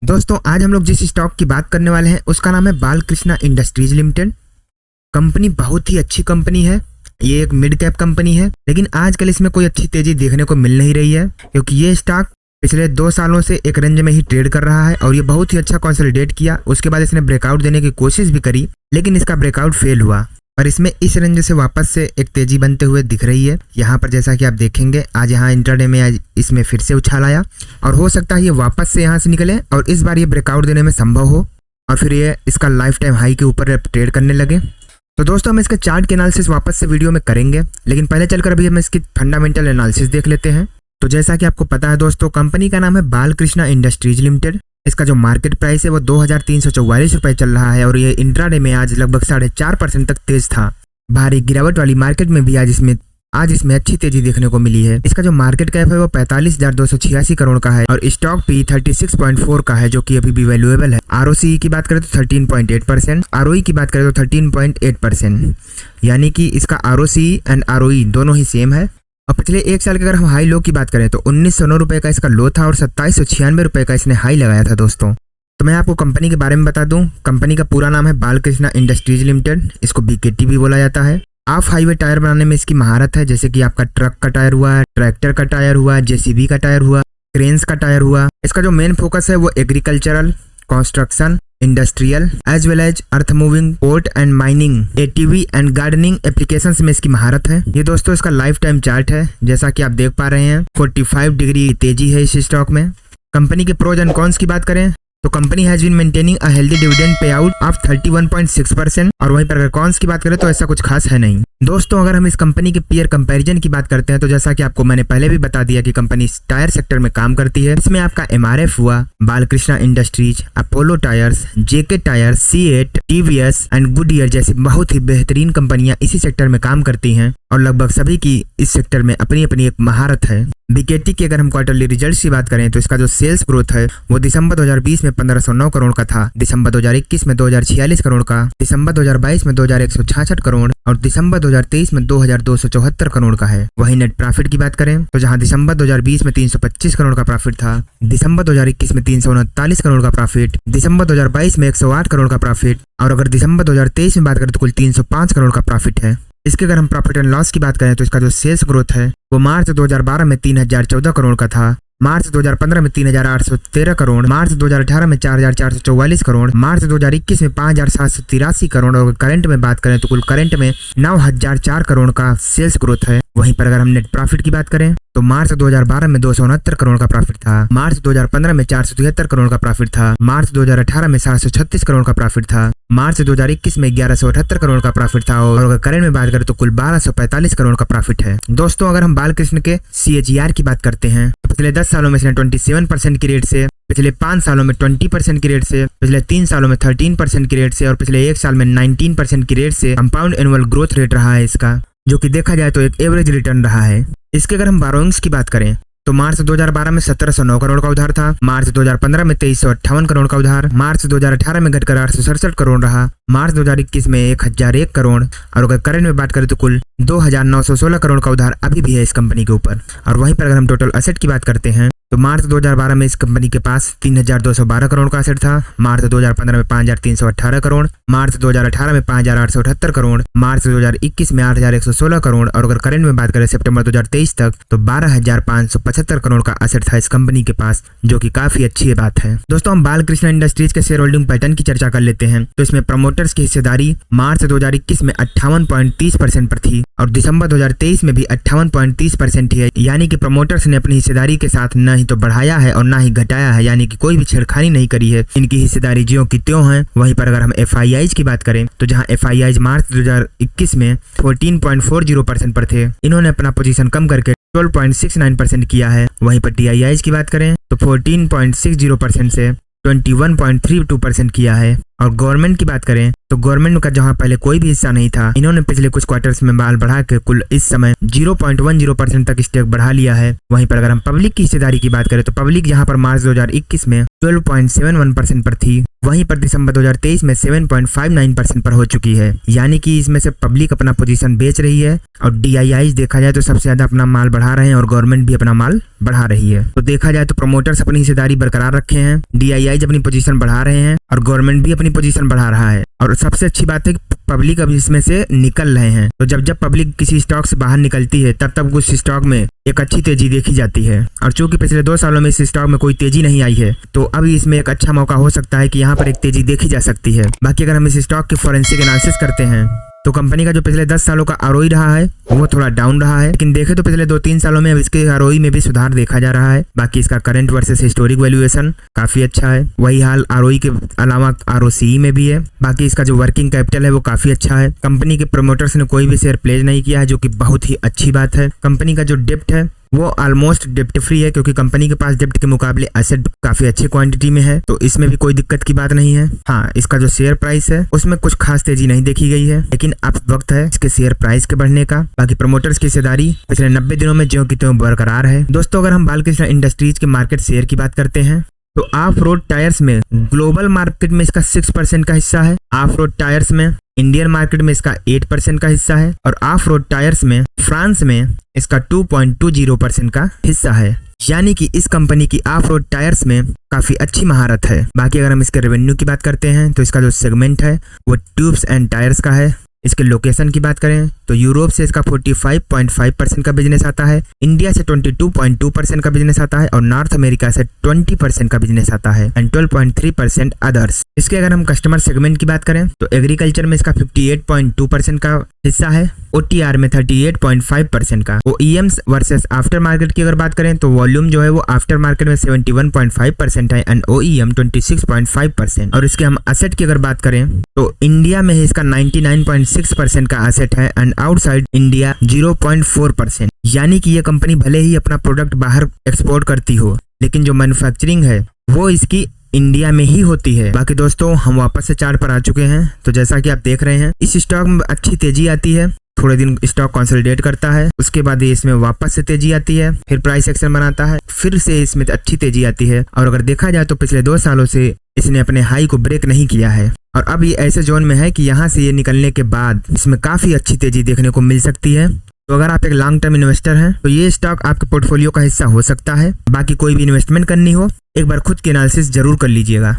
दोस्तों आज हम लोग जिस स्टॉक की बात करने वाले हैं उसका नाम है बालकृष्णा इंडस्ट्रीज लिमिटेड। कंपनी बहुत ही अच्छी कंपनी है। ये एक मिड कैप कंपनी है, लेकिन आजकल इसमें कोई अच्छी तेजी देखने को मिल नहीं रही है, क्योंकि ये स्टॉक पिछले 2 सालों से एक रेंज में ही ट्रेड कर रहा है और ये बहुत ही अच्छा कंसोलिडेट किया। उसके बाद इसने ब्रेकआउट देने की कोशिश भी करी, लेकिन इसका ब्रेकआउट फेल हुआ और इसमें इस रेंज से वापस से एक तेजी बनते हुए दिख रही है। यहाँ पर जैसा कि आप देखेंगे आज यहाँ इंट्राडे में आज इसमें फिर से उछाल आया और हो सकता है ये वापस से यहाँ से निकले और इस बार ये ब्रेकआउट देने में संभव हो और फिर ये इसका लाइफ टाइम हाई के ऊपर ट्रेड करने लगे। तो दोस्तों हम इसका चार्ट के एनालिसिस वापस से वीडियो में करेंगे, लेकिन पहले चलकर अभी हम इसकी फंडामेंटल एनालिसिस देख लेते हैं। तो जैसा कि आपको पता है दोस्तों, कंपनी का नाम है बालकृष्णा इंडस्ट्रीज लिमिटेड। इसका जो मार्केट प्राइस है वो 2344 रुपए चल रहा है और ये इंट्राडे में आज लगभग 4.5% तक तेज था। भारी गिरावट वाली मार्केट में भी आज इसमें अच्छी तेजी देखने को मिली है। इसका जो मार्केट कैप है वो 45,286 करोड़ का है और स्टॉक पी 36.4 का है, जो कि अभी भी वैल्यूएबल है। आरओसी की बात करें तो 13.8%, आरओई की बात करें तो 13.8%, यानी कि इसका आरओसी एंड आरओई दोनों ही सेम है। और पिछले 1 साल के अगर हम हाई लो की बात करें तो 1909 रुपए का इसका लो था और 2796 रुपए का इसने हाई लगाया था दोस्तों। तो मैं आपको कंपनी के बारे में बता दूं, कंपनी का पूरा नाम है बालकृष्णा इंडस्ट्रीज लिमिटेड। इसको बीकेटी भी बोला जाता है। ऑफ हाईवे टायर बनाने में इसकी महारत है, जैसे कि आपका ट्रक का टायर हुआ, ट्रैक्टर का टायर हुआ, जेसीबी का टायर हुआ, क्रेन्स का टायर हुआ। इसका जो मेन फोकस है वो agricultural, construction, industrial as well as earth moving, port and mining, ATV and gardening applications में इसकी महारत है। ये दोस्तों इसका लाइफ टाइम चार्ट है, जैसा कि आप देख पा रहे हैं 45 डिग्री तेजी है इस स्टॉक में। कंपनी के प्रोज एंड कॉन्स की बात करें तो company has been maintaining a healthy dividend payout of 31.6% और वहीं पर अगर कॉन्स की बात करें तो ऐसा कुछ खास है नहीं। दोस्तों अगर हम इस कंपनी के पीयर कंपैरिजन की बात करते हैं तो जैसा कि आपको मैंने पहले भी बता दिया कि कंपनी टायर सेक्टर में काम करती है। इसमें आपका एमआरएफ हुआ, Balkrishna industries, Apollo tyres, JK tyres, CEAT, TVS and Goodyear जैसी बहुत ही बेहतरीन कंपनियां इसी सेक्टर में काम करती हैं और लगभग सभी की इस सेक्टर में अपनी अपनी एक महारत है। बीकेटी की अगर हम क्वार्टरली रिजल्ट्स की बात करें तो इसका जो सेल्स ग्रोथ है वो दिसंबर 2020 में 1509 करोड़ का था, दिसंबर 2021 में 2046 करोड़ का, दिसंबर 2022 में 2166 करोड़ और दिसंबर 2023 में 2274 करोड़ का है। वहीं नेट प्रॉफिट की बात करें तो जहां दिसंबर 2020 में 325 करोड़ का प्रॉफिट था, दिसंबर 2021 में 339 करोड़ का प्रॉफिट, दिसंबर 2022 में 108 करोड़ का प्रॉफिट और अगर दिसंबर 2023 में बात करें तो कुल 305 करोड़ का प्रॉफिट है। इसके अगर हम प्रॉफिट एंड लॉस की बात करें तो इसका जो सेल्स ग्रोथ है वो मार्च 2012 में 3014 करोड़ का था, मार्च 2015 में 3813 करोड़, मार्च 2018 में 4444 करोड़, मार्च 2021 में 5783 करोड़ और करंट में बात करें तो कुल करंट में 9004 करोड़ का सेल्स ग्रोथ है। वहीं पर अगर हम नेट प्रॉफिट की बात करें तो मार्च 2012 में 269 करोड़ का प्रॉफिट था, मार्च 2015 में 473 करोड़ का प्रॉफिट था, मार्च 2018 में 736 करोड़ का प्रॉफिट था, मार्च 2021 में 1178 करोड़ का प्रॉफिट था और अगर करंट में बात करें तो कुल 1245 करोड़ का प्रॉफिट है। दोस्तों अगर हम बालकृष्ण के CAGR की बात करते हैं तो पिछले 10 सालों में इसने 27% की रेट से, पिछले 5 सालों में 20% की रेट से, पिछले 3 सालों में 13% की रेट से और पिछले 1 साल में 19% की रेट से कंपाउंड एनुअल ग्रोथ रेट रहा है इसका, जो कि देखा जाए तो एक एवरेज रिटर्न रहा है। इसके अगर हम बोरोइंग्स की बात करें तो मार्च 2012 में 1709 करोड़ का उधार था, मार्च 2015 में 2358 करोड़ का उधार, मार्च 2018 में घटकर 867 करोड़ रहा, मार्च 2021 में 1001 करोड़ और अगर करंट में बात करें तो कुल 2916 करोड़ का उधार अभी भी है इस कंपनी के ऊपर। और वहीं पर अगर हम टोटल एसेट की बात करते हैं तो मार्च 2012 में इस कंपनी के पास 3212 करोड़ का एसेट था, मार्च 2015 में 5318 करोड़, मार्च 2018 में 5878 करोड़, मार्च 2021 में 8116 करोड़ और अगर करंट में बात करें सितंबर 2023 तक तो 12575 करोड़ का एसेट था इस कंपनी के पास, जो कि काफी अच्छी बात है। दोस्तों हम बालकृष्णा इंडस्ट्रीज के शेयर होल्डिंग पैटर्न की चर्चा कर लेते हैं। तो इसमें प्रमोटर्स की हिस्सेदारी मार्च 2021 में 58.30% पर थी और दिसंबर 2023 में भी 58.30% ही है, यानी कि प्रमोटर्स ने अपनी हिस्सेदारी के साथ न ही तो बढ़ाया है और ना ही घटाया है, यानी कि कोई भी छेड़खानी नहीं करी है। इनकी हिस्सेदारी ज्यों की त्यों है। वहीं पर अगर हम FIIs की बात करें तो जहां FIIs मार्च 2021 में 14.40% पर थे, इन्होंने अपना पोजीशन कम करके 12.69% किया है। वहीं पर TIIs की बात करें तो 14.60% से 21.32% किया है। और गवर्नमेंट की बात करें तो गवर्नमेंट का जहां पहले कोई भी हिस्सा नहीं था, इन्होंने पिछले कुछ क्वार्टर्स में माल बढ़ा के कुल इस समय 0.10% तक स्टेक बढ़ा लिया है। वहीं पर अगर हम पब्लिक की हिस्सेदारी की बात करें तो पब्लिक जहां पर मार्च 2021 में 12.71% पर थी, वहीं पर दिसंबर 2023 में 7.59% पर हो चुकी है। यानी कि इसमें से पब्लिक अपना पोजीशन बेच रही है और DIIs देखा जाए तो सबसे ज्यादा अपना माल बढ़ा रहे हैं और गवर्नमेंट भी अपना माल बढ़ा रही है। तो देखा जाए तो प्रमोटर्स अपनी हिस्सेदारी बरकरार रखे हैं, DIIs अपनी पोजीशन बढ़ा रहे हैं और गवर्नमेंट भी अपनी पोजीशन बढ़ा रहा है। और सबसे अच्छी बात है कि पब्लिक अब इसमें से निकल रहे हैं। तो जब पब्लिक किसी स्टॉक से बाहर निकलती है तब उस स्टॉक में एक अच्छी तेजी देखी जाती है। और चूंकि पिछले 2 सालों में इस स्टॉक में कोई तेजी नहीं आई है तो अब इसमें एक अच्छा मौका हो सकता है कि यहाँ पर एक तेजी देखी जा सकती है। बाकी अगर हम इस स्टॉक की फोरेंसिक एनालिसिस करते हैं तो कंपनी का जो पिछले 10 सालों का ROE रहा है वो थोड़ा डाउन रहा है, लेकिन देखे तो पिछले 2-3 सालों में अब इसके ROE में भी सुधार देखा जा रहा है। बाकी इसका करंट वर्सेस हिस्टोरिक वैल्यूएशन काफी अच्छा है। वही हाल ROE के अलावा ROCE में भी है। बाकी इसका जो वर्किंग कैपिटल है वो काफी अच्छा है। कंपनी के प्रमोटर्स ने कोई भी शेयर प्लेज नहीं किया है, जो कि बहुत ही अच्छी बात है। कंपनी का जो डेप्ट है वो ऑलमोस्ट डेप्ट फ्री है, क्योंकि कंपनी के पास डेप्ट के मुकाबले एसेट काफी अच्छी क्वांटिटी में है, तो इसमें भी कोई दिक्कत की बात नहीं है। हाँ, इसका जो शेयर प्राइस है उसमें कुछ खास तेजी नहीं देखी गई है, लेकिन अब वक्त है इसके शेयर प्राइस के बढ़ने का। बाकी प्रमोटर्स की हिस्सेदारी पिछले 90 दिनों में ज्यों की त्यों बरकरार है। दोस्तों, अगर हम बालकृष्ण इंडस्ट्रीज के मार्केट शेयर की बात करते हैं तो ऑफ रोड टायर्स में ग्लोबल मार्केट में इसका 6% का हिस्सा है, ऑफ रोड टायर्स में इंडियन मार्केट में इसका 8% का हिस्सा है और ऑफ रोड टायर्स में फ्रांस में इसका 2.20% का हिस्सा है। यानी कि इस कंपनी की ऑफ रोड टायर्स में काफी अच्छी महारत है। बाकी अगर हम इसके रेवेन्यू की बात करते हैं तो इसका जो सेगमेंट है वो ट्यूब्स एंड टायर्स का है। इसके लोकेशन की बात करें तो यूरोप से इसका 45.5% का बिजनेस आता है, इंडिया से 22.2% का बिजनेस आता है और नॉर्थ अमेरिका से 20% का बिजनेस आता है एंड 12.3% अदर्स। इसके अगर हम कस्टमर सेगमेंट की बात करें तो एग्रीकल्चर में इसका 58.2% का हिस्सा है, OTR में 38.5% का। OEMs वर्सेस आफ्टर मार्केट की अगर बात करें तो वॉल्यूम जो है वो आफ्टर मार्केट में 71.5% है एंड OEM 26.5%। और इसके हम एसेट की अगर बात करें तो इंडिया में इसका 99.6% का एसेट है एंड आउटसाइड इंडिया 0.4%। यानी कि ये कंपनी भले ही अपना प्रोडक्ट बाहर एक्सपोर्ट करती हो, लेकिन जो मैन्युफैक्चरिंग है वो इसकी इंडिया में ही होती है। बाकी दोस्तों, हम वापस से चार्ट पर आ चुके हैं। तो जैसा कि आप देख रहे हैं इस स्टॉक में अच्छी तेजी आती है, थोड़े दिन स्टॉक कंसोलिडेट करता है, उसके बाद ये इसमें वापस से तेजी आती है, फिर प्राइस एक्शन बनाता है, फिर से इसमें अच्छी तेजी आती है। और अगर देखा जाए तो पिछले 2 सालों से इसने अपने हाई को ब्रेक नहीं किया है और अब ये ऐसे जोन में है कि यहाँ से ये निकलने के बाद इसमें काफी अच्छी तेजी देखने को मिल सकती है। तो अगर आप एक लॉन्ग टर्म इन्वेस्टर हैं तो ये स्टॉक आपके पोर्टफोलियो का हिस्सा हो सकता है। बाकी कोई भी इन्वेस्टमेंट करनी हो एक बार खुद की एनालिसिस जरूर कर लीजिएगा।